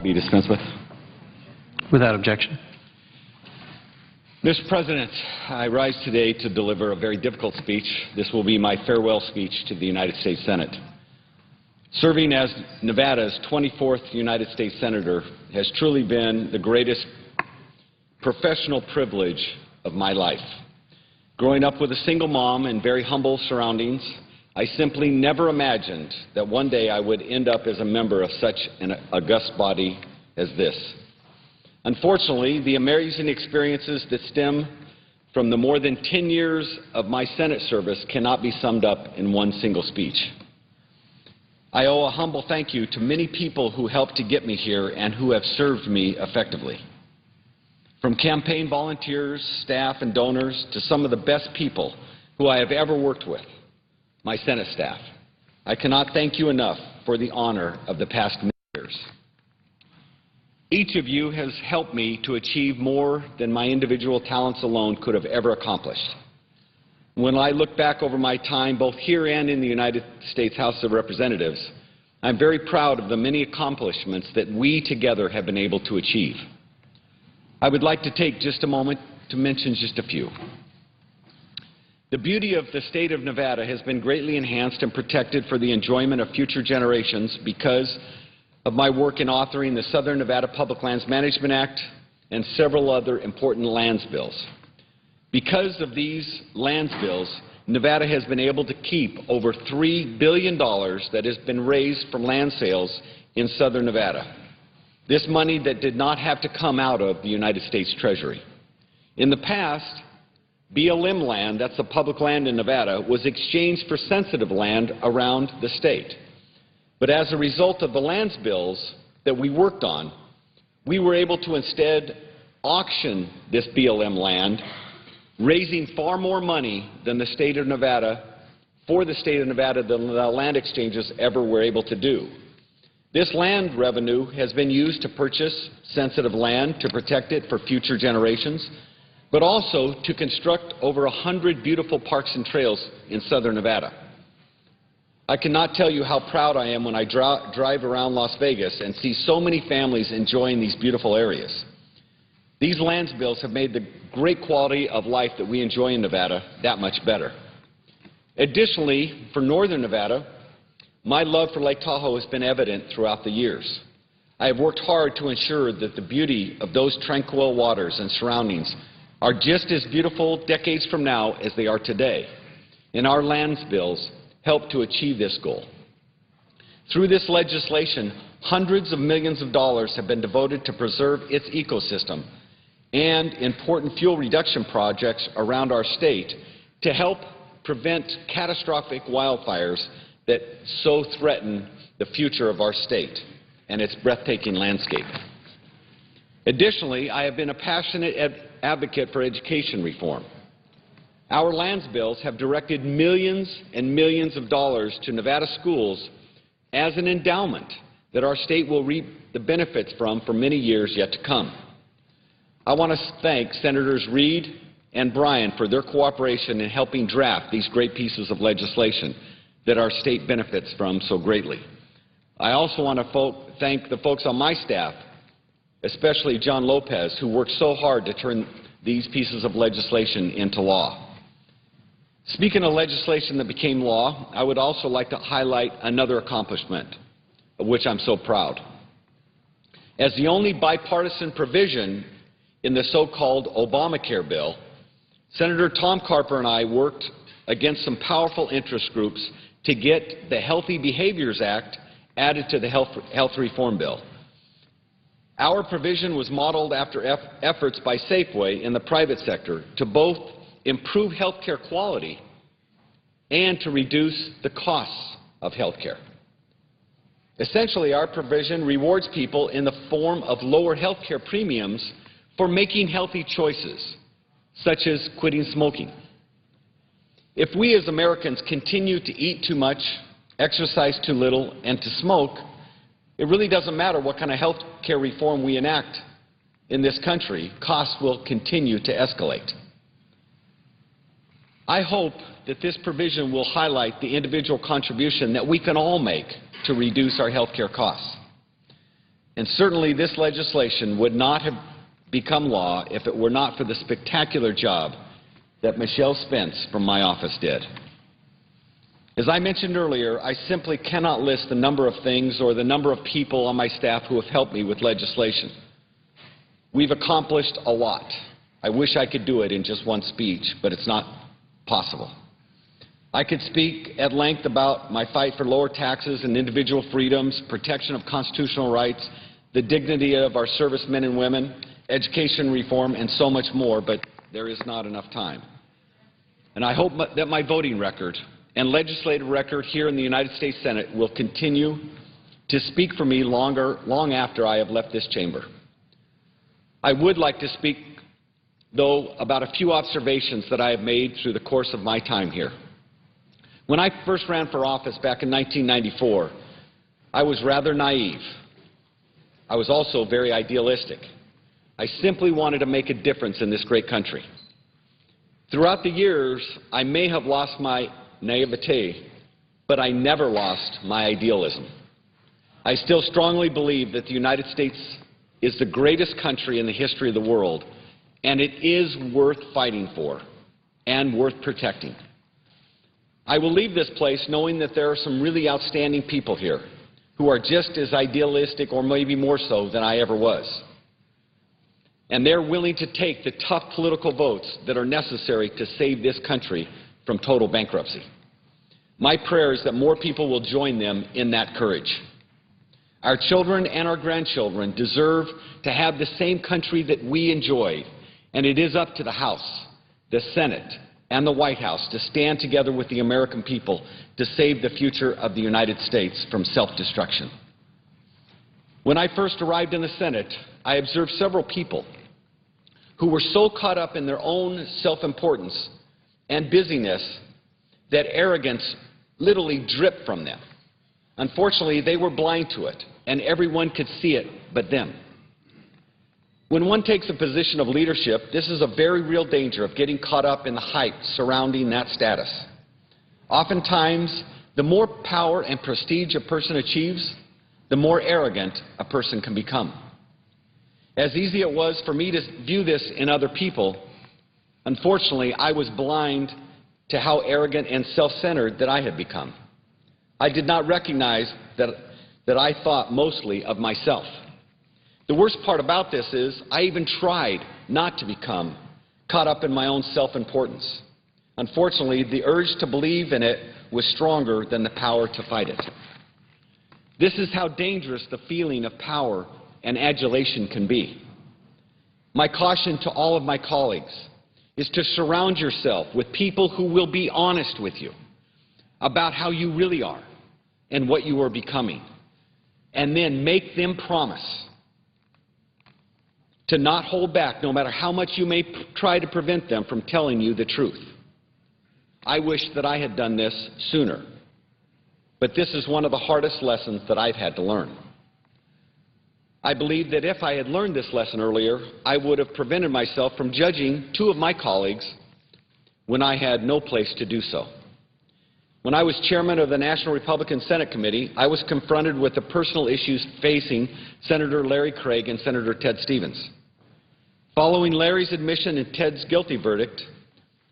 be dispensed with. Without objection. Mr. President, I rise today to deliver a very difficult speech. This will be my farewell speech to the United States Senate. Serving as Nevada's 24th United States Senator has truly been the greatest professional privilege of my life. Growing up with a single mom in very humble surroundings, I simply never imagined that one day I would end up as a member of such an august body as this. Unfortunately, the amazing experiences that stem from the more than 10 years of my Senate service cannot be summed up in one single speech. I owe a humble thank you to many people who helped to get me here and who have served me effectively. From campaign volunteers, staff, and donors to some of the best people who I have ever worked with, my Senate staff, I cannot thank you enough for the honor of the past many years. Each of you has helped me to achieve more than my individual talents alone could have ever accomplished. When I look back over my time, both here and in the United States House of Representatives, I'm very proud of the many accomplishments that we together have been able to achieve. I would like to take just a moment to mention just a few. The beauty of the state of Nevada has been greatly enhanced and protected for the enjoyment of future generations because of my work in authoring the Southern Nevada Public Lands Management Act and several other important lands bills. Because of these lands bills, Nevada has been able to keep over $3 billion that has been raised from land sales in Southern Nevada. This money that did not have to come out of the United States Treasury. In the past, BLM land, that's the public land in Nevada, was exchanged for sensitive land around the state. But as a result of the lands bills that we worked on, we were able to instead auction this BLM land, raising far more money than the state of Nevada, for the state of Nevada, than the land exchanges ever were able to do. This land revenue has been used to purchase sensitive land, to protect it for future generations, but also to construct over 100 beautiful parks and trails in Southern Nevada. I cannot tell you how proud I am when I drive around Las Vegas and see so many families enjoying these beautiful areas. These lands bills have made the great quality of life that we enjoy in Nevada that much better. Additionally, for Northern Nevada, my love for Lake Tahoe has been evident throughout the years. I have worked hard to ensure that the beauty of those tranquil waters and surroundings are just as beautiful decades from now as they are today, and our lands bills help to achieve this goal. Through this legislation, hundreds of millions of dollars have been devoted to preserve its ecosystem and important fuel reduction projects around our state to help prevent catastrophic wildfires that so threaten the future of our state and its breathtaking landscape. Additionally, I have been a passionate advocate for education reform. Our lands bills have directed millions and millions of dollars to Nevada schools as an endowment that our state will reap the benefits from for many years yet to come. I want to thank Senators Reed and Bryan for their cooperation in helping draft these great pieces of legislation that our state benefits from so greatly. I also want to thank the folks on my staff, especially John Lopez, who worked so hard to turn these pieces of legislation into law. Speaking of legislation that became law, I would also like to highlight another accomplishment of which I'm so proud. As the only bipartisan provision in the so-called Obamacare bill, Senator Tom Carper and I worked against some powerful interest groups to get the Healthy Behaviors Act added to the health reform bill. Our provision was modeled after efforts by Safeway in the private sector to both improve health care quality and to reduce the costs of health care. Essentially, our provision rewards people in the form of lower health care premiums for making healthy choices, such as quitting smoking. If we as Americans continue to eat too much, exercise too little, and to smoke, it really doesn't matter what kind of health care reform we enact in this country, costs will continue to escalate. I hope that this provision will highlight the individual contribution that we can all make to reduce our health care costs. And certainly this legislation would not have become law if it were not for the spectacular job that Michelle Spence from my office did. As I mentioned earlier, I simply cannot list the number of things or the number of people on my staff who have helped me with legislation. We've accomplished a lot. I wish I could do it in just one speech, but it's not possible. I could speak at length about my fight for lower taxes and individual freedoms, protection of constitutional rights, the dignity of our servicemen and women, education reform, and so much more, but there is not enough time. And I hope that my voting record and legislative record here in the United States Senate will continue to speak for me long after I have left this chamber. I would like to speak, though, about a few observations that I have made through the course of my time here. When I first ran for office back in 1994, I was rather naive. I was also very idealistic. I simply wanted to make a difference in this great country. Throughout the years, I may have lost my naivete, but I never lost my idealism. I still strongly believe that the United States is the greatest country in the history of the world, and it is worth fighting for and worth protecting. I will leave this place knowing that there are some really outstanding people here who are just as idealistic or maybe more so than I ever was. And they're willing to take the tough political votes that are necessary to save this country from total bankruptcy. My prayer is that more people will join them in that courage. Our children and our grandchildren deserve to have the same country that we enjoy, and it is up to the House, the Senate, and the White House to stand together with the American people to save the future of the United States from self-destruction. When I first arrived in the Senate, I observed several people who were so caught up in their own self-importance and busyness that arrogance literally dripped from them. Unfortunately, they were blind to it, and everyone could see it but them. When one takes a position of leadership, this is a very real danger of getting caught up in the hype surrounding that status. Oftentimes, the more power and prestige a person achieves, the more arrogant a person can become. As easy it was for me to view this in other people, unfortunately, I was blind to how arrogant and self-centered that I had become. I did not recognize that I thought mostly of myself. The worst part about this is I even tried not to become caught up in my own self-importance. Unfortunately, the urge to believe in it was stronger than the power to fight it. This is how dangerous the feeling of power and adulation can be. My caution to all of my colleagues is to surround yourself with people who will be honest with you about how you really are and what you are becoming, and then make them promise to not hold back no matter how much you may try to prevent them from telling you the truth. I wish that I had done this sooner, but this is one of the hardest lessons that I've had to learn. I believe that if I had learned this lesson earlier, I would have prevented myself from judging two of my colleagues when I had no place to do so. When I was chairman of the National Republican Senate Committee, I was confronted with the personal issues facing Senator Larry Craig and Senator Ted Stevens. Following Larry's admission and Ted's guilty verdict,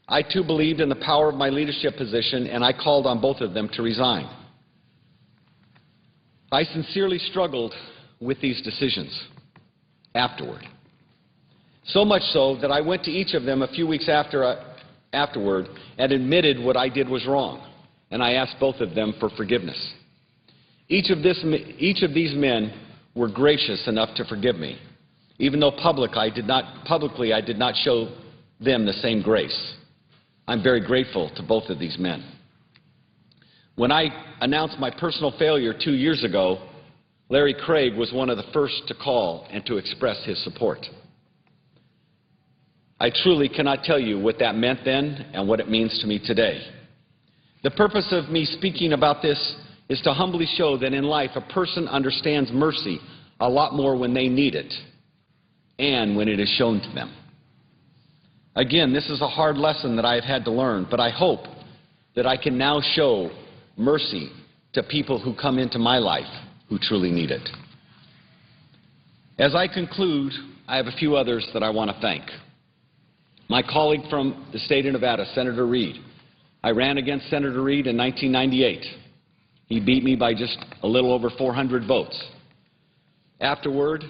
I too believed in the power of my leadership position, and I called on both of them to resign. I sincerely struggled with these decisions afterward. So much so that I went to each of them a few weeks afterward and admitted what I did was wrong, and I asked both of them for forgiveness. Each of these men were gracious enough to forgive me, even though publicly I did not show them the same grace. I'm very grateful to both of these men. When I announced my personal failure 2 years ago, Larry Craig was one of the first to call and to express his support. I truly cannot tell you what that meant then and what it means to me today. The purpose of me speaking about this is to humbly show that in life a person understands mercy a lot more when they need it and when it is shown to them. Again, this is a hard lesson that I have had to learn, but I hope that I can now show mercy to people who come into my life who truly need it. As I conclude, I have a few others that I want to thank. My colleague from the state of Nevada, Senator Reid. I ran against Senator Reid in 1998. He beat me by just a little over 400 votes. Afterward,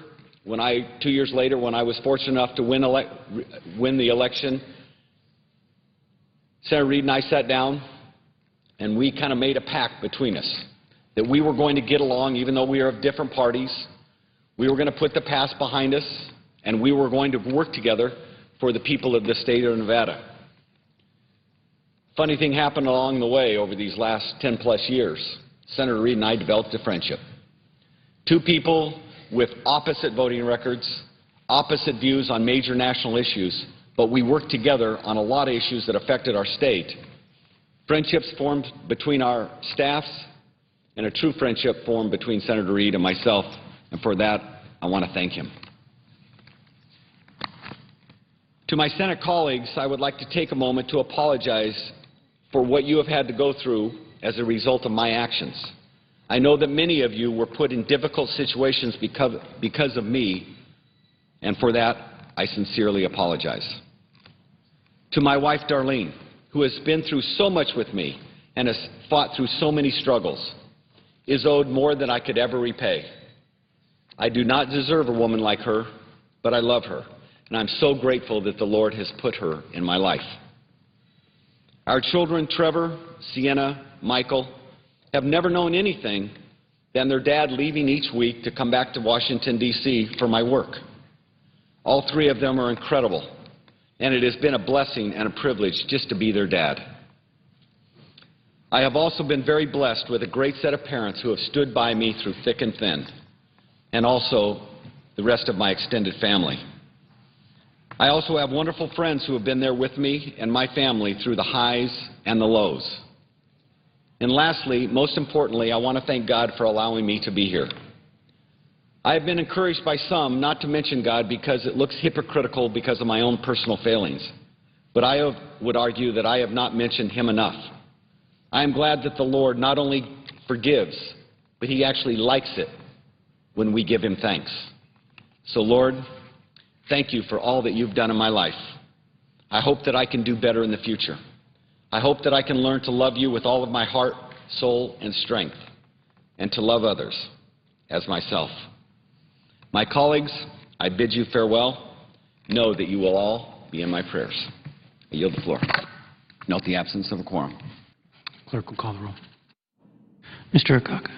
2 years later, when I was fortunate enough to win the election, Senator Reid and I sat down and we kind of made a pact between us that we were going to get along even though we are of different parties. We were going to put the past behind us and we were going to work together for the people of the state of Nevada. Funny thing happened along the way over these last 10-plus years. Senator Reid and I developed a friendship. Two people with opposite voting records, opposite views on major national issues, but we worked together on a lot of issues that affected our state. Friendships formed between our staffs, and a true friendship formed between Senator Reid and myself, and for that, I want to thank him. To my Senate colleagues, I would like to take a moment to apologize for what you have had to go through as a result of my actions. I know that many of you were put in difficult situations because of me, and for that, I sincerely apologize. To my wife, Darlene, who has been through so much with me and has fought through so many struggles, is owed more than I could ever repay. I do not deserve a woman like her, but I love her, and I'm so grateful that the Lord has put her in my life. Our children, Trevor, Sienna, Michael, have never known anything than their dad leaving each week to come back to Washington, D.C. for my work. All three of them are incredible, and it has been a blessing and a privilege just to be their dad. I have also been very blessed with a great set of parents who have stood by me through thick and thin, and also the rest of my extended family. I also have wonderful friends who have been there with me and my family through the highs and the lows. And lastly, most importantly, I want to thank God for allowing me to be here. I have been encouraged by some not to mention God because it looks hypocritical because of my own personal failings. But I would argue that I have not mentioned him enough. I am glad that the Lord not only forgives, but he actually likes it when we give him thanks. So, Lord, thank you for all that you've done in my life. I hope that I can do better in the future. I hope that I can learn to love you with all of my heart, soul, and strength, and to love others as myself. My colleagues, I bid you farewell. Know that you will all be in my prayers. I yield the floor. Note the absence of a quorum. Clerk will call the roll. Mr. Akaka.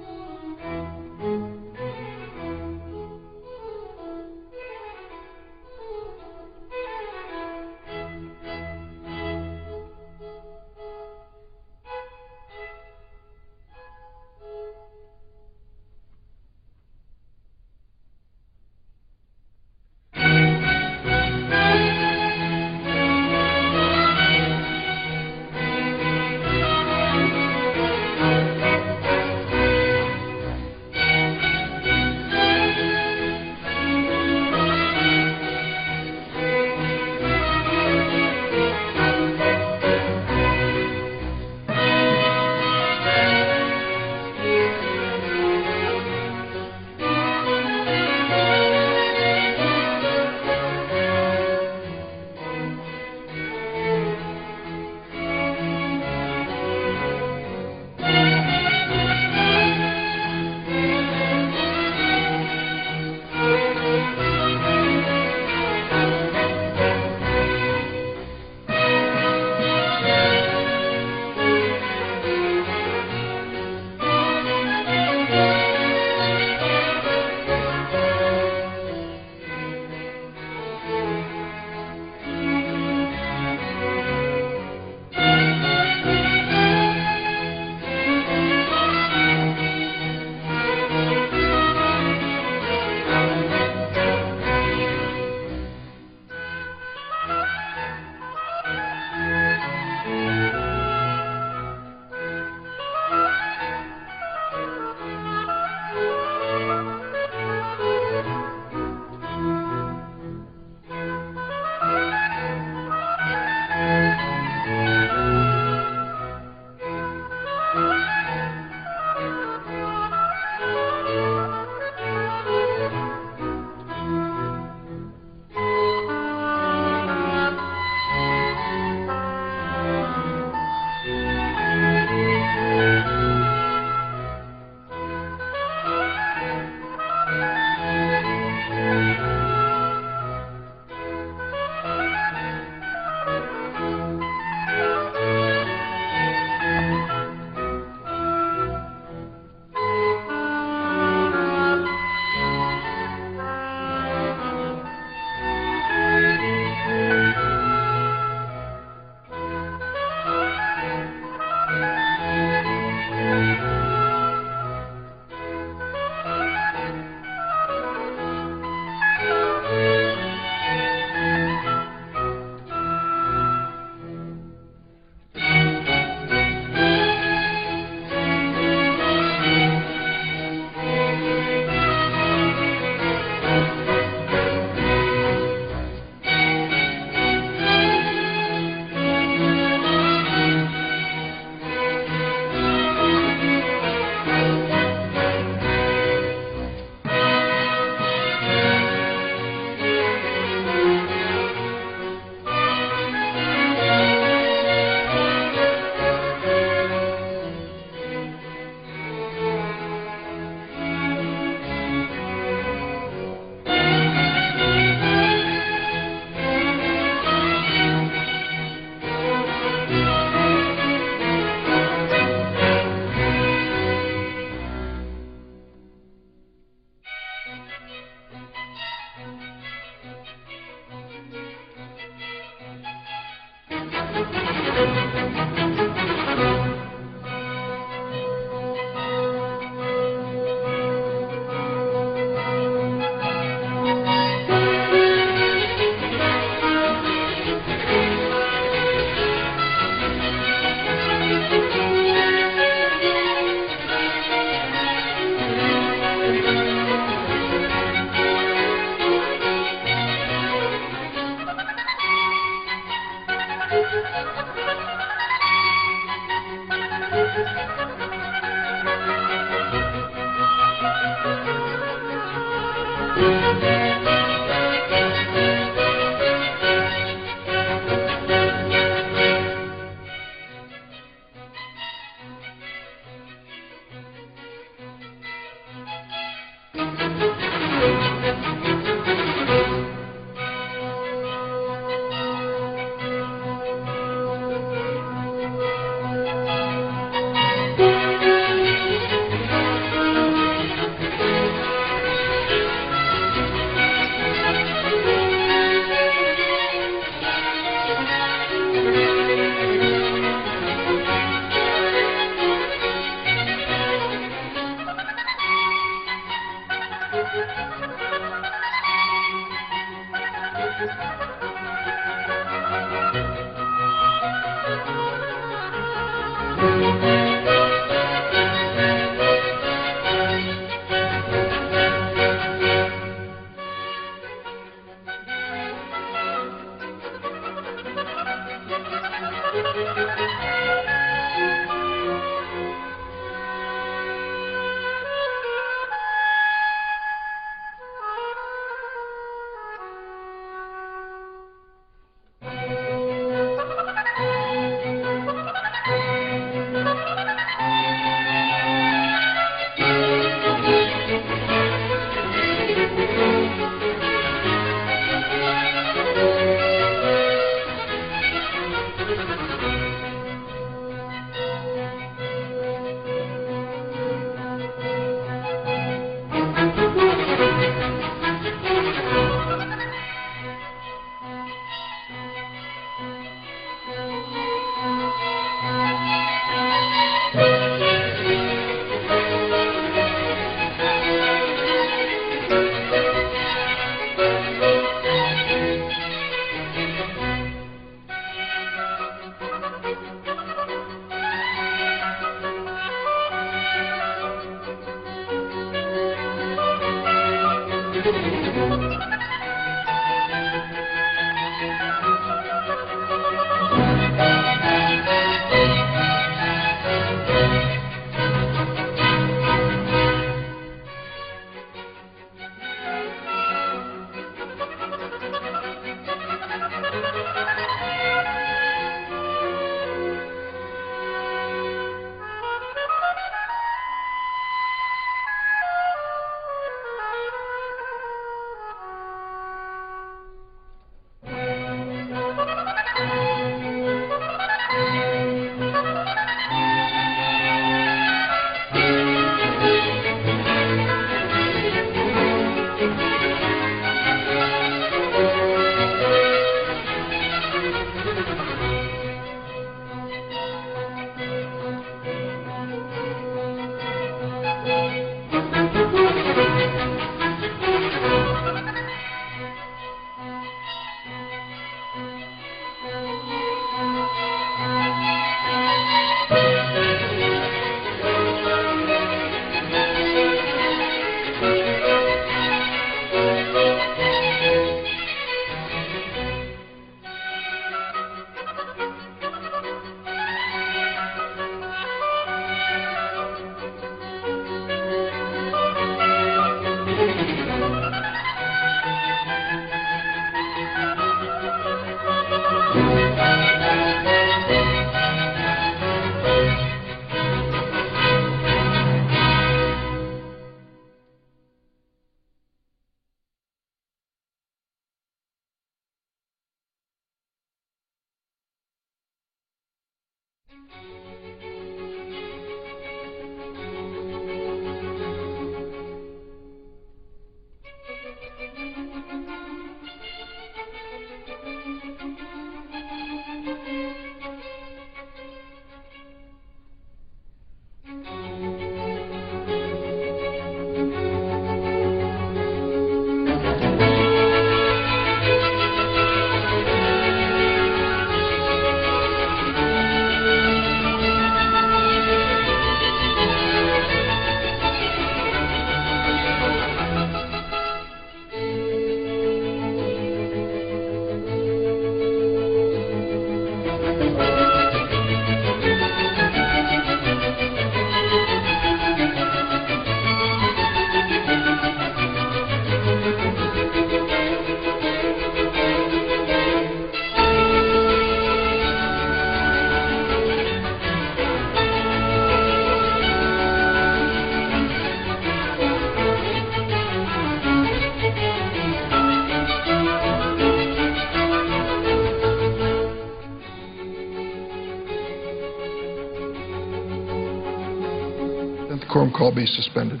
quorum call be suspended.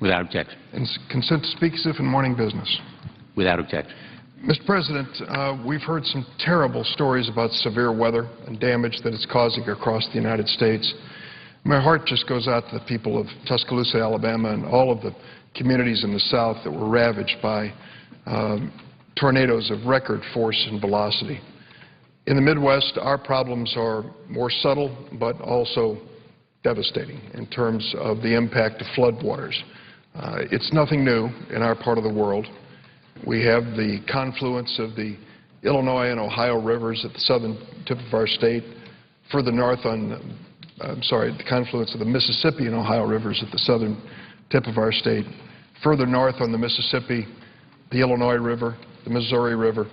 Without objection. And consent to speak as if in morning business. Without objection. Mr. President, we've heard some terrible stories about severe weather and damage that it's causing across the United States. My heart just goes out to the people of Tuscaloosa, Alabama, and all of the communities in the South that were ravaged by tornadoes of record force and velocity. In the Midwest, our problems are more subtle but also devastating in terms of the impact of floodwaters. It's nothing new in our part of the world. We have the confluence of the Illinois and Ohio rivers at the southern tip of our state, further north on, the confluence of the Mississippi and Ohio rivers at the southern tip of our state, further north on the Mississippi, the Illinois River, the Missouri River.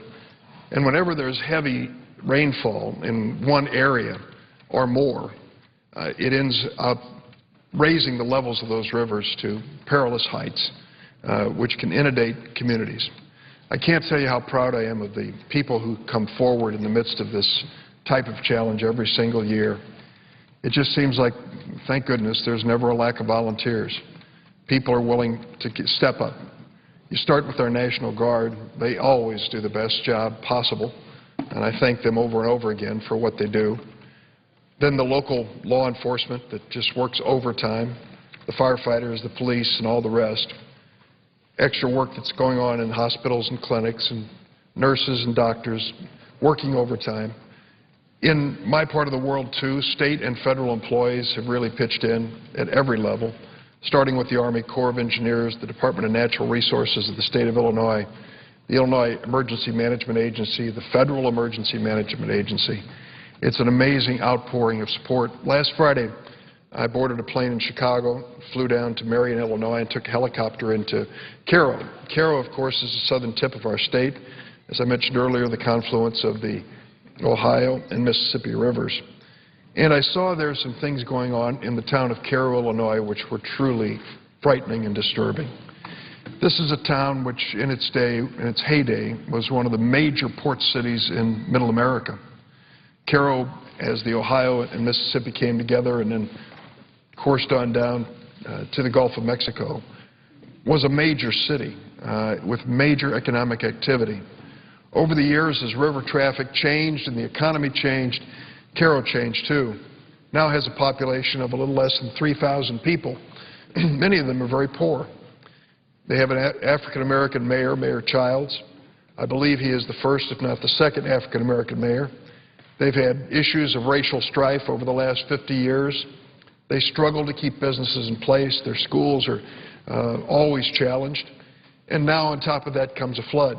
And whenever there's heavy rainfall in one area or more, it ends up raising the levels of those rivers to perilous heights, which can inundate communities. I can't tell you how proud I am of the people who come forward in the midst of this type of challenge every single year. It just seems like, thank goodness, there's never a lack of volunteers. People are willing to step up. You start with our National Guard. They always do the best job possible, and I thank them over and over again for what they do. Then the local law enforcement that just works overtime, the firefighters, the police, and all the rest. Extra work that's going on in hospitals and clinics, and nurses and doctors working overtime. In my part of the world, too, state and federal employees have really pitched in at every level, starting with the Army Corps of Engineers, the Department of Natural Resources of the state of Illinois, the Illinois Emergency Management Agency, the Federal Emergency Management Agency. It's an amazing outpouring of support. Last Friday, I boarded a plane in Chicago, flew down to Marion, Illinois, and took a helicopter into Cairo. Cairo, of course, is the southern tip of our state. As I mentioned earlier, the confluence of the Ohio and Mississippi rivers. And I saw there some things going on in the town of Cairo, Illinois, which were truly frightening and disturbing. This is a town which, in its heyday, was one of the major port cities in Middle America. Cairo, as the Ohio and Mississippi came together and then coursed on down to the Gulf of Mexico, was a major city with major economic activity. Over the years, as river traffic changed and the economy changed, Cairo changed too. Now has a population of a little less than 3,000 people. Many of them are very poor. They have an African-American mayor, Mayor Childs. I believe he is the first, if not the second, African-American mayor. They've had issues of racial strife over the last 50 years. They struggle to keep businesses in place. Their schools are always challenged. And now on top of that comes a flood.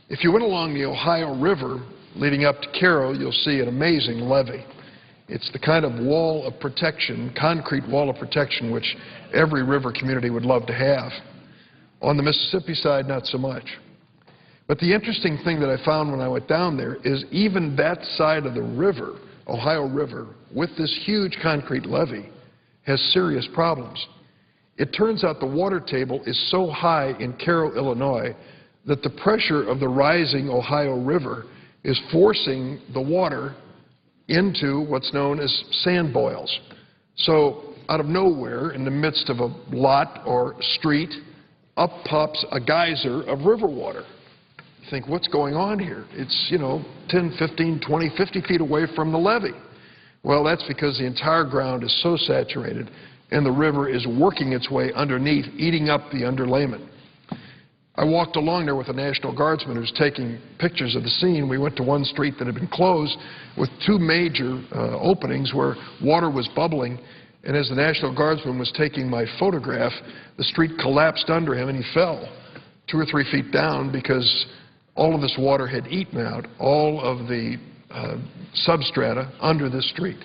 If you went along the Ohio River leading up to Cairo, you'll see an amazing levee. It's the kind of wall of protection, concrete wall of protection, which every river community would love to have. On the Mississippi side, not so much. But the interesting thing that I found when I went down there is even that side of the river, Ohio River, with this huge concrete levee, has serious problems. It turns out the water table is so high in Cairo, Illinois, that the pressure of the rising Ohio River is forcing the water into what's known as sand boils. So out of nowhere, in the midst of a lot or street, up pops a geyser of river water. You think, what's going on here? It's, 10, 15, 20, 50 feet away from the levee. Well, that's because the entire ground is so saturated and the river is working its way underneath, eating up the underlayment. I walked along there with a National Guardsman who's taking pictures of the scene. We went to one street that had been closed with two major openings where water was bubbling, and as the National Guardsman was taking my photograph, the street collapsed under him and he fell 2 or 3 feet down because all of this water had eaten out all of the substrata under this street.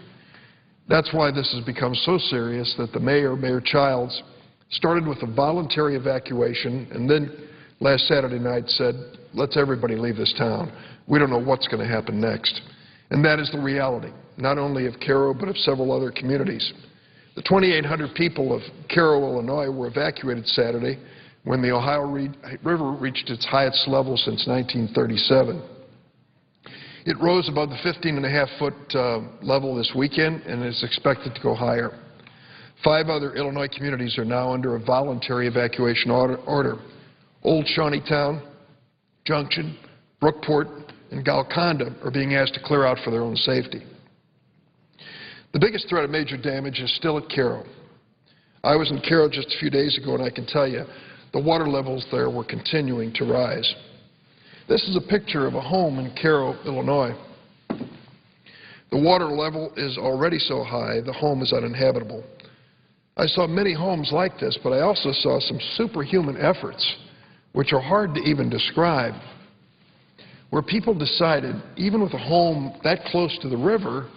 That's why this has become so serious that the mayor, Mayor Childs, started with a voluntary evacuation and then last Saturday night said, let's everybody leave this town. We don't know what's going to happen next. And that is the reality, not only of Cairo, but of several other communities. The 2,800 people of Cairo, Illinois were evacuated Saturday when the Ohio River reached its highest level since 1937. It rose above the 15.5-foot level this weekend and is expected to go higher. 5 other Illinois communities are now under a voluntary evacuation order. Old Shawneetown, Junction, Brookport, and Golconda are being asked to clear out for their own safety. The biggest threat of major damage is still at Cairo. I was in Cairo just a few days ago, and I can tell you the water levels there were continuing to rise. This is a picture of a home in Cairo, Illinois. The water level is already so high, the home is uninhabitable. I saw many homes like this, but I also saw some superhuman efforts, which are hard to even describe, where people decided, even with a home that close to the river,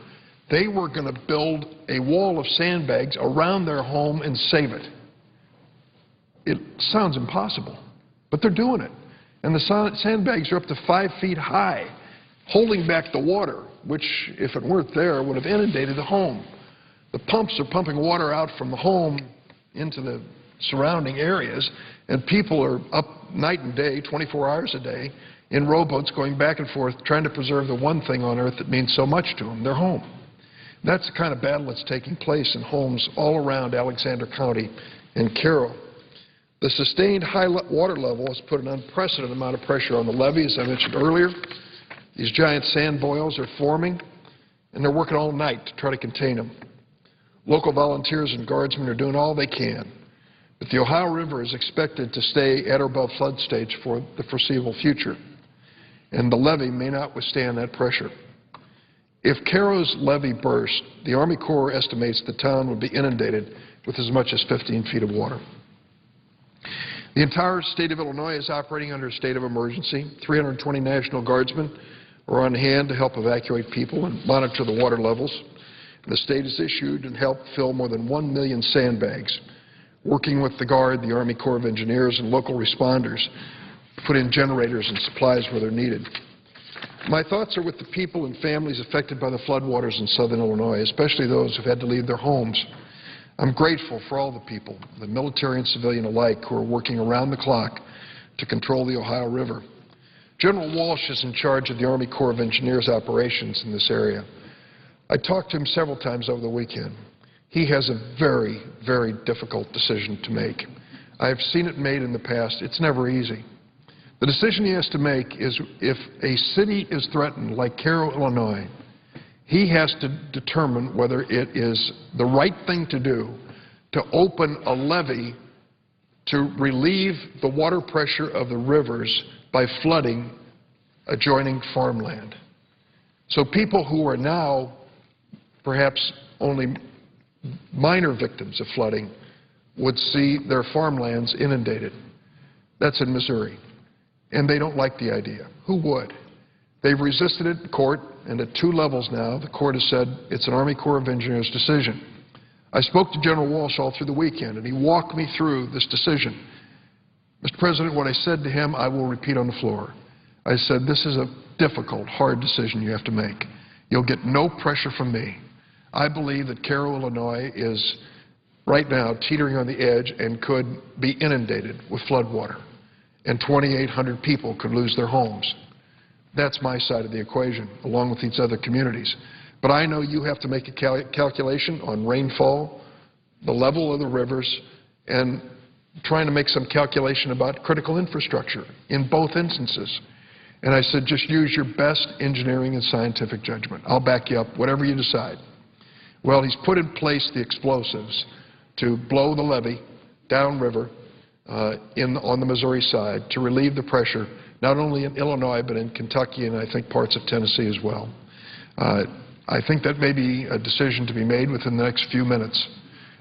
they were going to build a wall of sandbags around their home and save it. It sounds impossible, but they're doing it. And the sandbags are up to 5 feet high, holding back the water, which, if it weren't there, would have inundated the home. The pumps are pumping water out from the home into the surrounding areas, and people are up night and day, 24 hours a day, in rowboats going back and forth, trying to preserve the one thing on earth that means so much to them, their home. That's the kind of battle that's taking place in homes all around Alexander County and Cairo. The sustained high water level has put an unprecedented amount of pressure on the levee, as I mentioned earlier. These giant sand boils are forming, and they're working all night to try to contain them. Local volunteers and guardsmen are doing all they can, but the Ohio River is expected to stay at or above flood stage for the foreseeable future, and the levee may not withstand that pressure. If Cairo's levee burst, the Army Corps estimates the town would be inundated with as much as 15 feet of water. The entire state of Illinois is operating under a state of emergency. 320 National Guardsmen are on hand to help evacuate people and monitor the water levels. The state has issued and helped fill more than 1 million sandbags, working with the Guard, the Army Corps of Engineers, and local responders to put in generators and supplies where they're needed. My thoughts are with the people and families affected by the floodwaters in southern Illinois, especially those who've had to leave their homes. I'm grateful for all the people, the military and civilian alike, who are working around the clock to control the Ohio River. General Walsh is in charge of the Army Corps of Engineers operations in this area. I talked to him several times over the weekend. He has a very, very difficult decision to make. I have seen it made in the past. It's never easy. The decision he has to make is, if a city is threatened, like Cairo, Illinois, he has to determine whether it is the right thing to do to open a levee to relieve the water pressure of the rivers by flooding adjoining farmland. So people who are now perhaps only minor victims of flooding would see their farmlands inundated. That's in Missouri. And they don't like the idea. Who would? They've resisted it in court, and at 2 levels now, the court has said it's an Army Corps of Engineers decision. I spoke to General Walsh all through the weekend, and he walked me through this decision. Mr. President, what I said to him, I will repeat on the floor. I said, this is a difficult, hard decision you have to make. You'll get no pressure from me. I believe that Cairo, Illinois is right now teetering on the edge and could be inundated with floodwater, and 2,800 people could lose their homes. That's my side of the equation, along with these other communities. But I know you have to make a calculation on rainfall, the level of the rivers, and trying to make some calculation about critical infrastructure in both instances. And I said, just use your best engineering and scientific judgment. I'll back you up, whatever you decide. Well, he's put in place the explosives to blow the levee downriver on the Missouri side to relieve the pressure, not only in Illinois, but in Kentucky and I think parts of Tennessee as well. I think that may be a decision to be made within the next few minutes.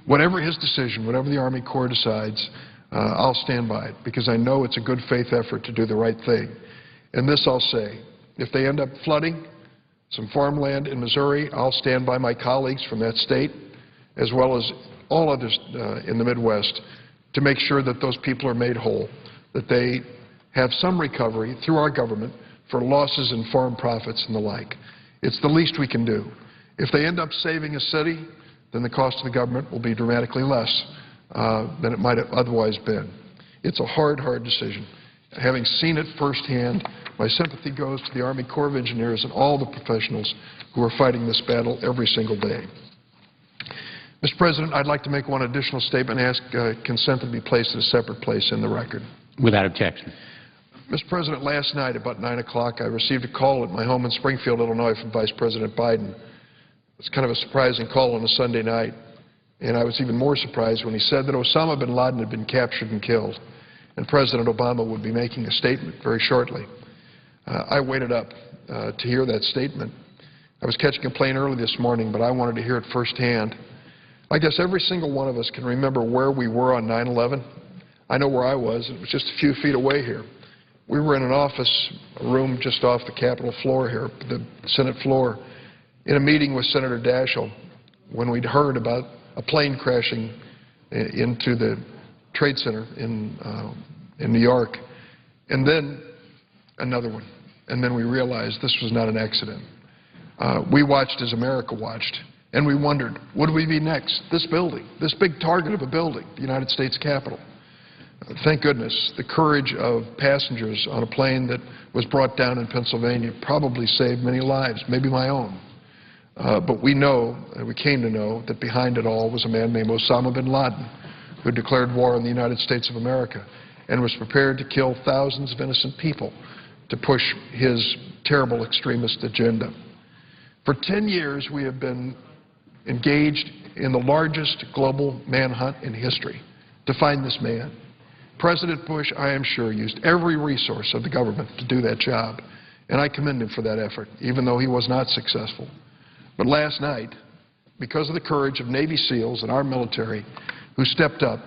Whatever his decision, whatever the Army Corps decides, I'll stand by it, because I know it's a good faith effort to do the right thing. And this I'll say, if they end up flooding some farmland in Missouri, I'll stand by my colleagues from that state, as well as all others in the Midwest, to make sure that those people are made whole, that they have some recovery through our government for losses in farm profits and the like. It's the least we can do. If they end up saving a city, then the cost to the government will be dramatically less than it might have otherwise been. It's a hard, hard decision. Having seen it firsthand, my sympathy goes to the Army Corps of Engineers and all the professionals who are fighting this battle every single day. Mr. President, I'd like to make one additional statement and ask consent to be placed in a separate place in the record. Without objection. Mr. President, last night about 9 o'clock, I received a call at my home in Springfield, Illinois from Vice President Biden. It's kind of a surprising call on a Sunday night, and I was even more surprised when he said that Osama bin Laden had been captured and killed, and President Obama would be making a statement very shortly. I waited up to hear that statement. I was catching a plane early this morning, but I wanted to hear it firsthand. I guess every single one of us can remember where we were on 9/11. I know where I was. It was just a few feet away here. We were in an office, a room just off the Capitol floor here, the Senate floor, in a meeting with Senator Daschle when we'd heard about a plane crashing into the Trade Center in New York, and then another one. And then we realized this was not an accident. We watched as America watched, and we wondered, would we be next? This building, this big target of a building, the United States Capitol. Thank goodness the courage of passengers on a plane that was brought down in Pennsylvania probably saved many lives, maybe my own. But we know, and we came to know, that behind it all was a man named Osama bin Laden, who declared war on the United States of America and was prepared to kill thousands of innocent people to push his terrible extremist agenda. For 10 years, we have been engaged in the largest global manhunt in history to find this man. President Bush, I am sure, used every resource of the government to do that job, and I commend him for that effort, even though he was not successful. But last night, because of the courage of Navy SEALs and our military who stepped up,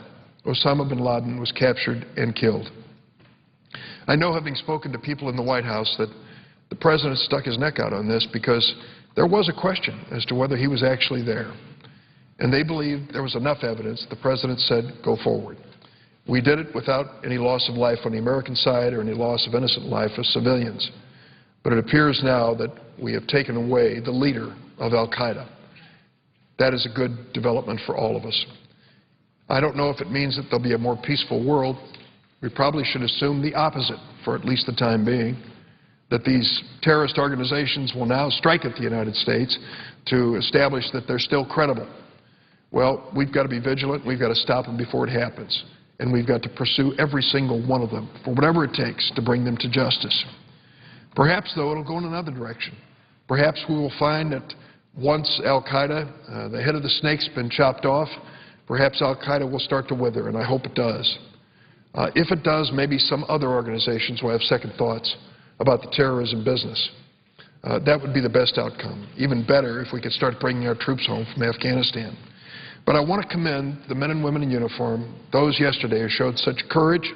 Osama bin Laden was captured and killed. I know, having spoken to people in the White House, that the President stuck his neck out on this because there was a question as to whether he was actually there. And they believed there was enough evidence. The President said, go forward. We did it without any loss of life on the American side or any loss of innocent life of civilians. But it appears now that we have taken away the leader of al-Qaeda. That is a good development for all of us. I don't know if it means that there'll be a more peaceful world. We probably should assume the opposite for at least the time being, that these terrorist organizations will now strike at the United States to establish that they're still credible. Well, we've got to be vigilant. We've got to stop them before it happens. And we've got to pursue every single one of them for whatever it takes to bring them to justice. Perhaps, though, it'll go in another direction. Perhaps we will find that once al-Qaeda, the head of the snake's been chopped off, perhaps al-Qaeda will start to wither, and I hope it does. If it does, maybe some other organizations will have second thoughts about the terrorism business. That would be the best outcome. Even better if we could start bringing our troops home from Afghanistan. But I want to commend the men and women in uniform, those yesterday who showed such courage,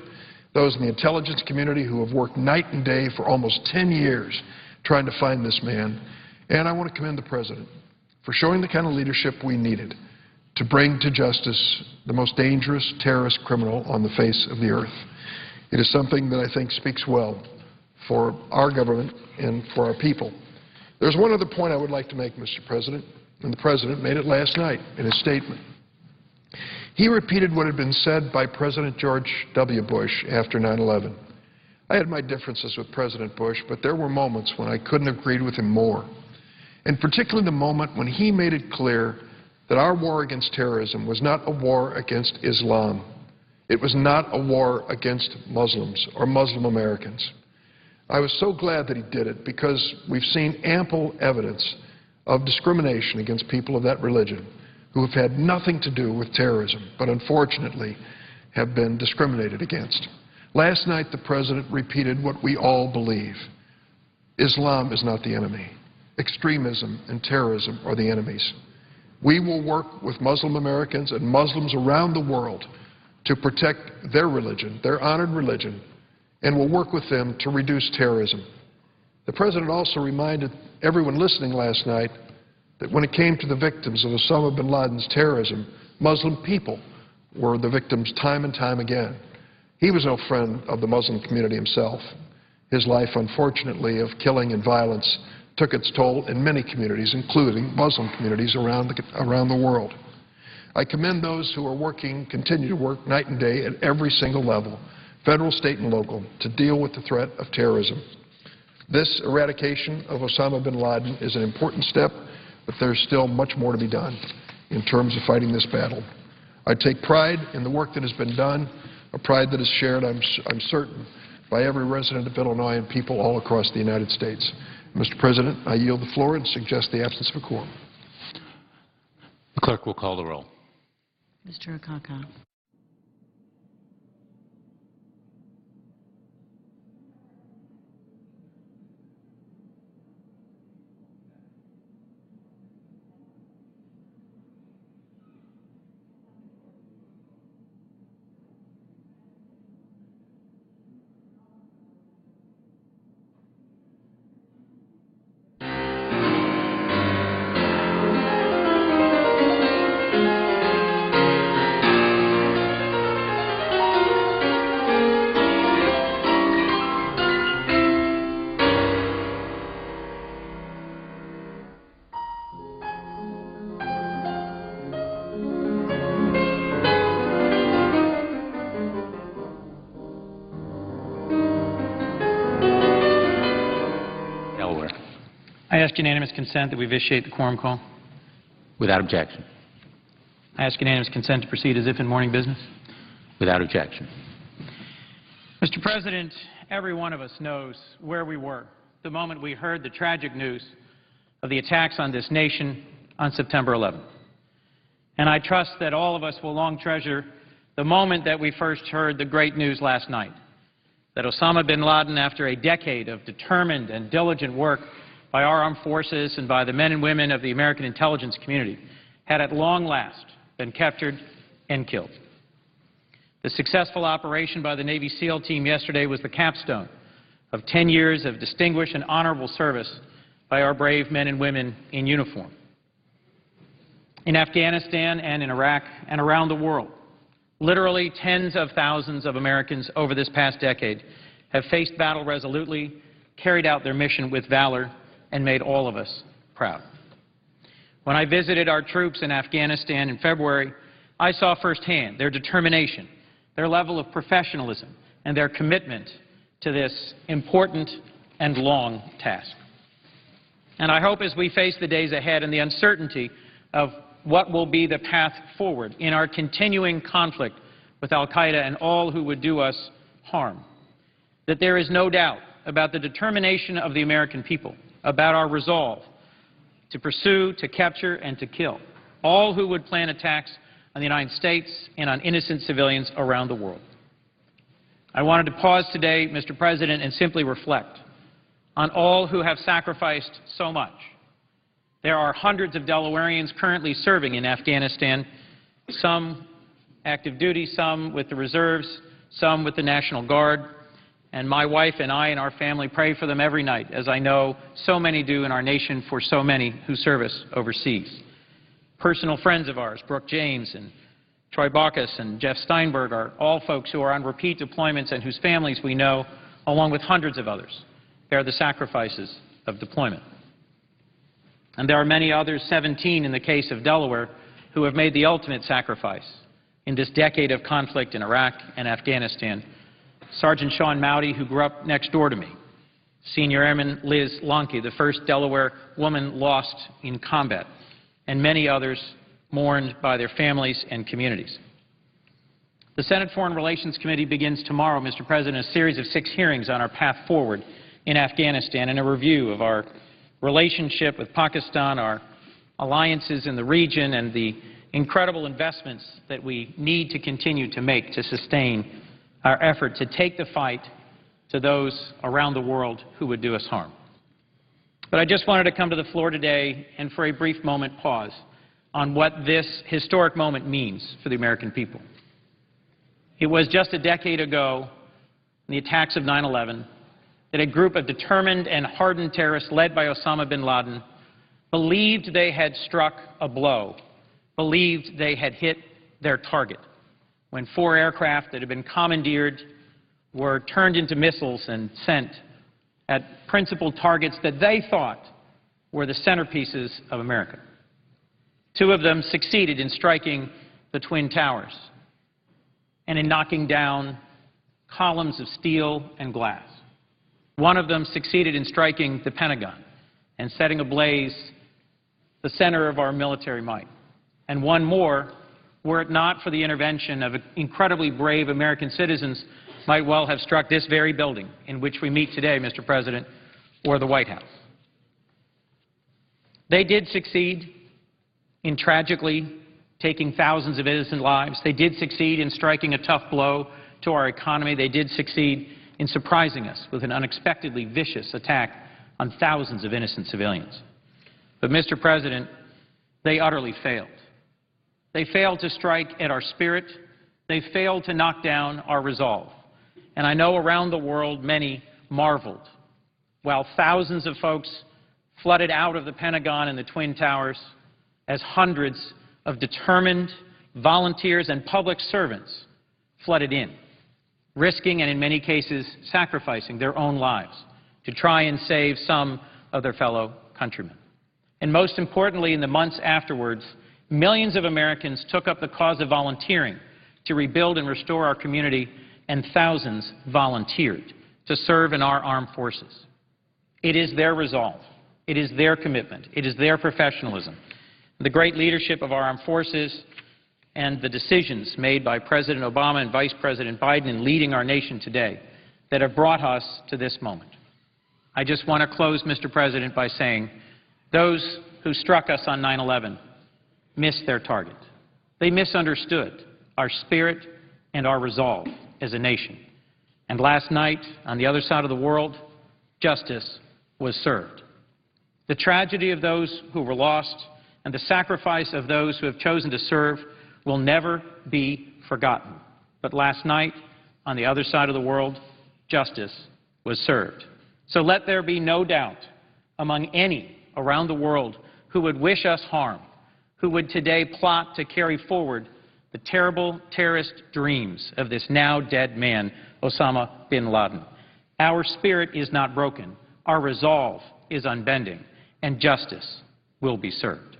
those in the intelligence community who have worked night and day for almost 10 years trying to find this man. And I want to commend the President for showing the kind of leadership we needed to bring to justice the most dangerous terrorist criminal on the face of the earth. It is something that I think speaks well for our government and for our people. There's one other point I would like to make, Mr. President, and the President made it last night in his statement. He repeated what had been said by President George W. Bush after 9/11. I had my differences with President Bush, but there were moments when I couldn't have agreed with him more, and particularly the moment when he made it clear that our war against terrorism was not a war against Islam. It was not a war against Muslims or Muslim Americans. I was so glad that he did it because we've seen ample evidence of discrimination against people of that religion who have had nothing to do with terrorism, but unfortunately have been discriminated against. Last night, the President repeated what we all believe. Islam is not the enemy. Extremism and terrorism are the enemies. We will work with Muslim Americans and Muslims around the world to protect their religion, their honored religion, and will work with them to reduce terrorism. The President also reminded everyone listening last night that when it came to the victims of Osama bin Laden's terrorism, Muslim people were the victims time and time again. He was no friend of the Muslim community himself. His life, unfortunately, of killing and violence took its toll in many communities, including Muslim communities around the world. I commend those who are working, continue to work night and day at every single level, federal, state, and local, to deal with the threat of terrorism. This eradication of Osama bin Laden is an important step, but there's still much more to be done. in terms of fighting this battle. I take pride in the work that has been done, a pride that is shared, I'm certain, by every resident of Illinois and people all across the United States. Mr. President, I yield the floor and suggest the absence of a quorum. The clerk will call the roll. Mr. Akaka. I ask unanimous consent that we vitiate the quorum call. Without objection. I ask unanimous consent to proceed as if in morning business. Without objection. Mr. President, every one of us knows where we were the moment we heard the tragic news of the attacks on this nation on September 11th. And I trust that all of us will long treasure the moment that we first heard the great news last night, that Osama bin Laden, after a decade of determined and diligent work by our armed forces and by the men and women of the American intelligence community, had at long last been captured and killed. The successful operation by the Navy SEAL team yesterday was the capstone of 10 years of distinguished and honorable service by our brave men and women in uniform. In Afghanistan and in Iraq and around the world, literally tens of thousands of Americans over this past decade have faced battle resolutely, carried out their mission with valor, and made all of us proud. When I visited our troops in Afghanistan in February, I saw firsthand their determination, their level of professionalism, and their commitment to this important and long task. And I hope as we face the days ahead and the uncertainty of what will be the path forward in our continuing conflict with al-Qaeda and all who would do us harm, that there is no doubt about the determination of the American people, about our resolve to pursue, to capture, and to kill all who would plan attacks on the United States and on innocent civilians around the world. I wanted to pause today, Mr. President, and simply reflect on all who have sacrificed so much. There are hundreds of Delawareans currently serving in Afghanistan, some active duty, some with the reserves, some with the National Guard. And my wife and I and our family pray for them every night, as I know so many do in our nation for so many who service overseas. Personal friends of ours, Brooke James and Troy Baucus and Jeff Steinberg, are all folks who are on repeat deployments and whose families we know, along with hundreds of others, bear the sacrifices of deployment. And there are many others, 17 in the case of Delaware, who have made the ultimate sacrifice in this decade of conflict in Iraq and Afghanistan. Sergeant Sean Mowdy, who grew up next door to me. Senior Airman Liz Lonke, the first Delaware woman lost in combat. And many others mourned by their families and communities. The Senate Foreign Relations Committee begins tomorrow, Mr. President, a series of 6 hearings on our path forward in Afghanistan and a review of our relationship with Pakistan, our alliances in the region, and the incredible investments that we need to continue to make to sustain our effort to take the fight to those around the world who would do us harm. But I just wanted to come to the floor today and for a brief moment pause on what this historic moment means for the American people. It was just a decade ago, in the attacks of 9/11, that a group of determined and hardened terrorists led by Osama bin Laden believed they had struck a blow, believed they had hit their target, when 4 aircraft that had been commandeered were turned into missiles and sent at principal targets that they thought were the centerpieces of America. 2 of them succeeded in striking the Twin Towers and in knocking down columns of steel and glass. 1 of them succeeded in striking the Pentagon and setting ablaze the center of our military might. and one more, were it not for the intervention of incredibly brave American citizens, might well have struck this very building in which we meet today, Mr. President, or the White House. They did succeed in tragically taking thousands of innocent lives. They did succeed in striking a tough blow to our economy. They did succeed in surprising us with an unexpectedly vicious attack on thousands of innocent civilians. But, Mr. President, they utterly failed. They failed to strike at our spirit. They failed to knock down our resolve. And I know around the world many marveled while thousands of folks flooded out of the Pentagon and the Twin Towers as hundreds of determined volunteers and public servants flooded in, risking and in many cases sacrificing their own lives to try and save some of their fellow countrymen. And most importantly, in the months afterwards, millions of Americans took up the cause of volunteering to rebuild and restore our community, and thousands volunteered to serve in our armed forces. It is their resolve. It is their commitment. It is their professionalism. The great leadership of our armed forces and the decisions made by President Obama and Vice President Biden in leading our nation today that have brought us to this moment. I just want to close, Mr. President, by saying those who struck us on 9/11 missed their target. They misunderstood our spirit and our resolve as a nation. And last night, on the other side of the world, justice was served. The tragedy of those who were lost and the sacrifice of those who have chosen to serve will never be forgotten. But last night, on the other side of the world, justice was served. So let there be no doubt among any around the world who would wish us harm, who would today plot to carry forward the terrible terrorist dreams of this now dead man, Osama bin Laden. Our spirit is not broken. Our resolve is unbending, and justice will be served.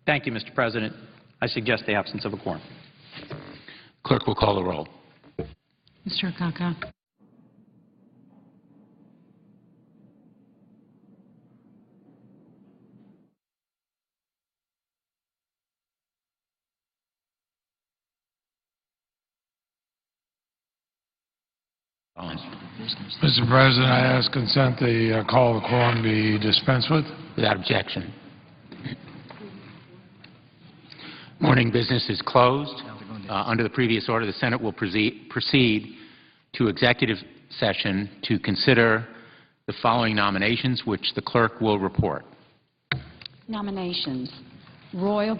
Thank you, Mr. President. I suggest the absence of a quorum. Clerk will call the roll. Mr. Akaka. Mr. President, I ask consent the call of the quorum be dispensed with. Without objection. Morning business is closed. Under the previous order, the Senate will proceed to executive session to consider the following nominations, which the clerk will report. Nominations. Roy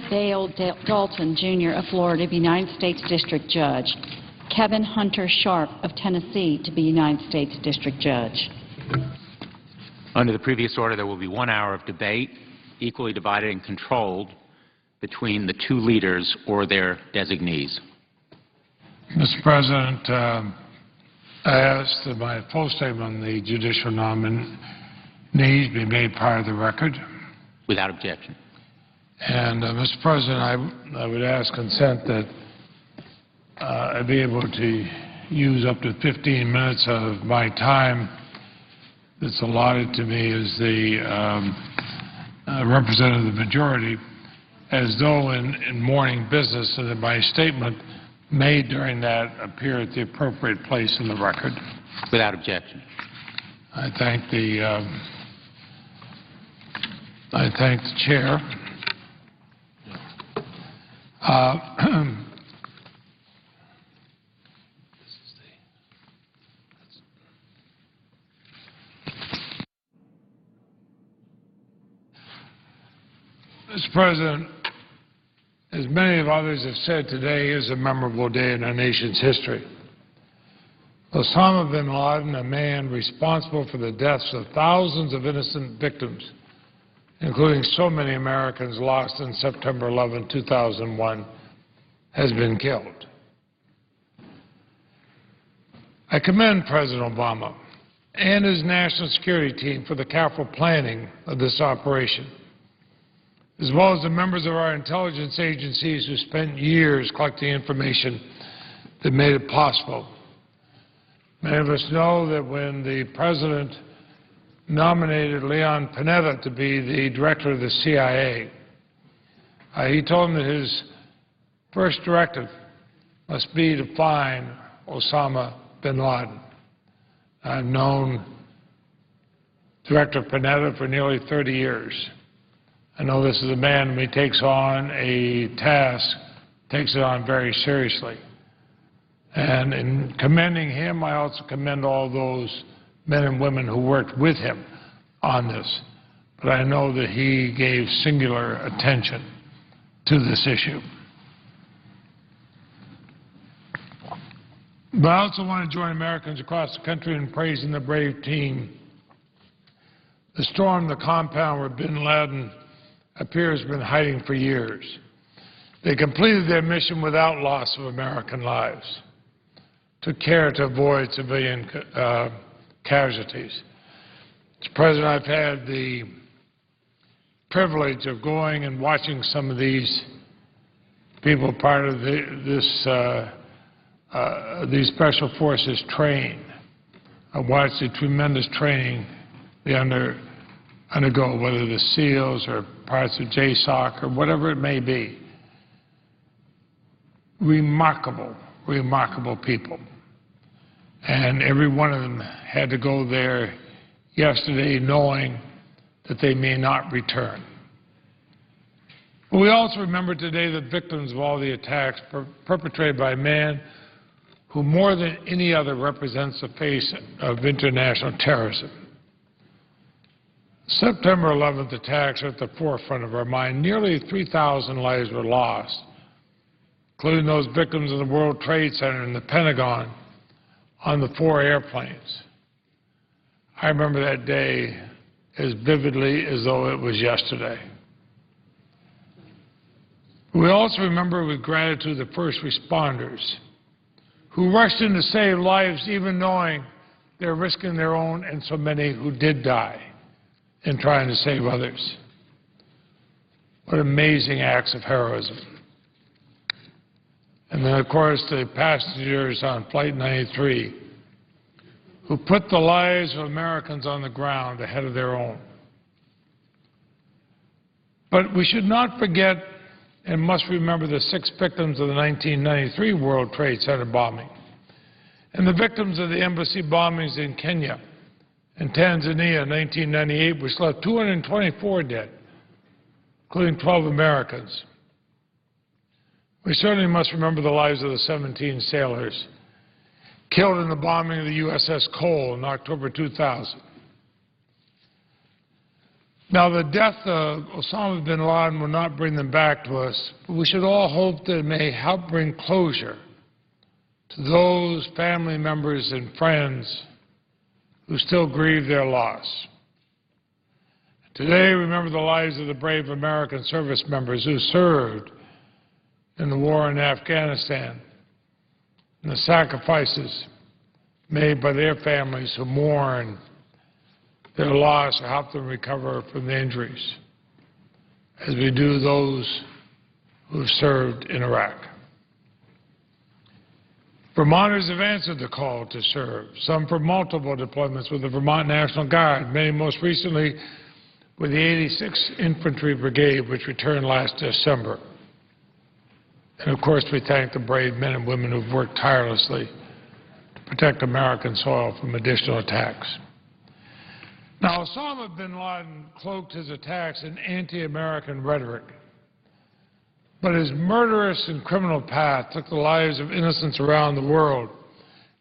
Bale Dalton, Jr. of Florida to be United States District Judge. Kevin Hunter Sharp of Tennessee to be United States District Judge. Under the previous order, there will be 1 hour of debate, equally divided and controlled between the two leaders or their designees. Mr. President, I ask that my full statement on the judicial nominees be made part of the record. Without objection. And, Mr. President, I would ask consent that I be able to use up to 15 minutes of my time that's allotted to me as the representative of the majority, as though in morning business, and that my statement made during that appear at the appropriate place in the record. Without objection. I thank the chair. Mr. President, as many of others have said, today is a memorable day in our nation's history. Osama bin Laden, a man responsible for the deaths of thousands of innocent victims, including so many Americans lost on September 11, 2001, has been killed. I commend President Obama and his national security team for the careful planning of this operation, as well as the members of our intelligence agencies who spent years collecting information that made it possible. Many of us know that when the President nominated Leon Panetta to be the director of the CIA, He told him that his first directive must be to find Osama bin Laden. I've known Director Panetta for nearly 30 years. I know this is a man, when he takes on a task, takes it on very seriously. And in commending him, I also commend all those men and women who worked with him on this. But I know that he gave singular attention to this issue. But I also want to join Americans across the country in praising the brave team that stormed the compound where bin Laden appears to have been hiding for years. They completed their mission without loss of American lives, took care to avoid civilian casualties. Mr. President, I've had the privilege of going and watching some of these people part of these special forces train. I watched the tremendous training they undergo, whether the SEALs or parts of JSOC or whatever it may be. Remarkable, remarkable people. And every one of them had to go there yesterday knowing that they may not return. But we also remember today the victims of all the attacks perpetrated by a man who more than any other represents the face of international terrorism. September 11th attacks are at the forefront of our mind. Nearly 3,000 lives were lost, including those victims in the World Trade Center and the Pentagon on the 4 airplanes. I remember that day as vividly as though it was yesterday. We also remember with gratitude the first responders who rushed in to save lives even knowing they're risking their own, and so many who did die in trying to save others. What amazing acts of heroism. And then, of course, the passengers on Flight 93 who put the lives of Americans on the ground ahead of their own. But we should not forget and must remember the 6 victims of the 1993 World Trade Center bombing and the victims of the embassy bombings in Kenya and Tanzania in 1998, which left 224 dead, including 12 Americans. We certainly must remember the lives of the 17 sailors killed in the bombing of the USS Cole in October 2000. Now, the death of Osama bin Laden will not bring them back to us, but we should all hope that it may help bring closure to those family members and friends who still grieve their loss. Today, remember the lives of the brave American service members who served in the war in Afghanistan and the sacrifices made by their families who mourn their loss or help them recover from the injuries, as we do those who have served in Iraq. Vermonters have answered the call to serve, some for multiple deployments with the Vermont National Guard, many most recently with the 86th Infantry Brigade, which returned last December. And of course, we thank the brave men and women who've worked tirelessly to protect American soil from additional attacks. Now, Osama bin Laden cloaked his attacks in anti-American rhetoric, but his murderous and criminal path took the lives of innocents around the world,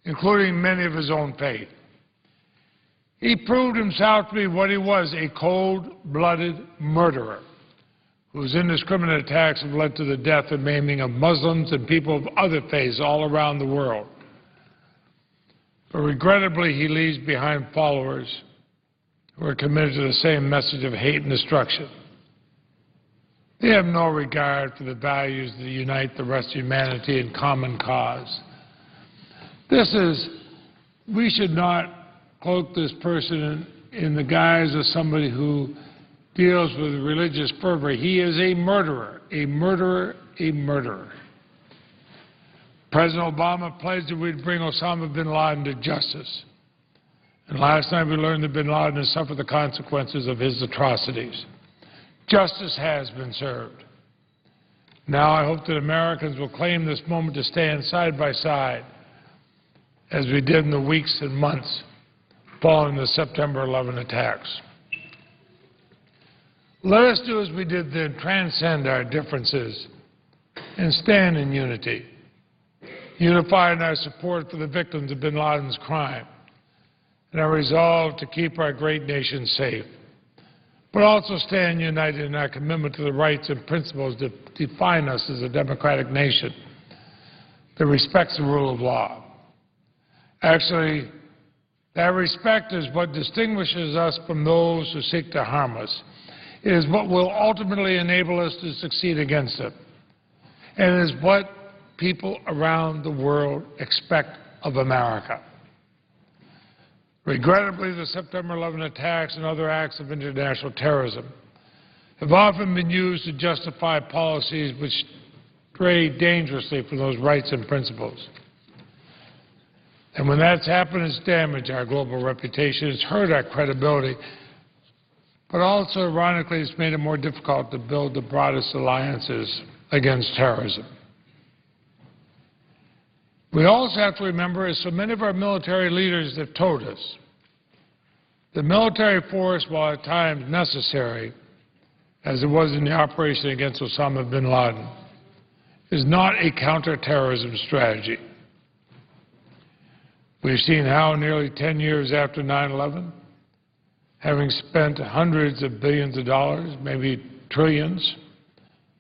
including many of his own faith. He proved himself to be what he was, a cold-blooded murderer whose indiscriminate attacks have led to the death and maiming of Muslims and people of other faiths all around the world. But regrettably, he leaves behind followers who are committed to the same message of hate and destruction. They have no regard for the values that unite the rest of humanity in common cause. We should not cloak this person in the guise of somebody who deals with religious fervor. He is a murderer, a murderer, a murderer. President Obama pledged that we'd bring Osama bin Laden to justice. And last night we learned that bin Laden has suffered the consequences of his atrocities. Justice has been served. Now I hope that Americans will claim this moment to stand side by side, as we did in the weeks and months following the September 11 attacks. Let us do as we did then, transcend our differences and stand in unity, unified in our support for the victims of bin Laden's crime and our resolve to keep our great nation safe, but also stand united in our commitment to the rights and principles that define us as a democratic nation that respects the rule of law. Actually, that respect is what distinguishes us from those who seek to harm us. It is what will ultimately enable us to succeed against them. And it is what people around the world expect of America. Regrettably, the September 11 attacks and other acts of international terrorism have often been used to justify policies which stray dangerously from those rights and principles. And when that's happened, it's damaged our global reputation, it's hurt our credibility, but also, ironically, it's made it more difficult to build the broadest alliances against terrorism. We also have to remember, as so many of our military leaders have told us, the military force, while at times necessary, as it was in the operation against Osama bin Laden, is not a counterterrorism strategy. We've seen how nearly 10 years after 9/11, having spent hundreds of billions of dollars, maybe trillions,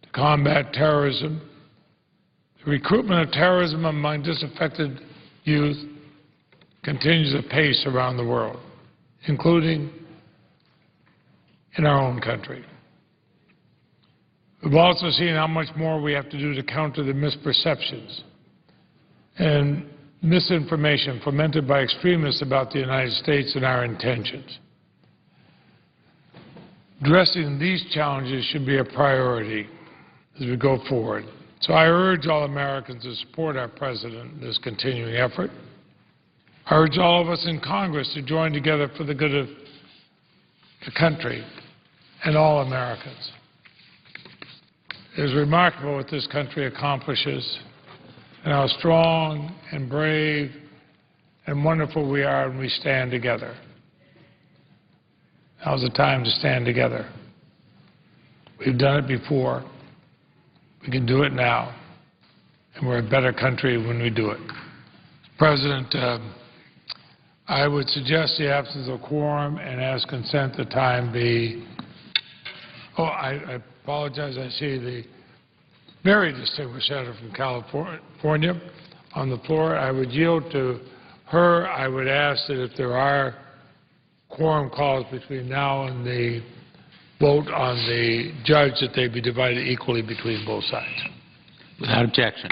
to combat terrorism, the recruitment of terrorism among disaffected youth continues apace around the world, including in our own country. We've also seen how much more we have to do to counter the misperceptions and misinformation fomented by extremists about the United States and our intentions. Addressing these challenges should be a priority as we go forward. So I urge all Americans to support our President in this continuing effort. I urge all of us in Congress to join together for the good of the country and all Americans. It is remarkable what this country accomplishes and how strong and brave and wonderful we are when we stand together. Now's the time to stand together. We've done it before. We can do it now. And we're a better country when we do it. President, I would suggest the absence of quorum and ask consent the time be... Oh, I apologize. I see the very distinguished senator from California on the floor. I would yield to her. I would ask that if there are quorum calls between now and the vote on the judge, that they be divided equally between both sides. Without objection.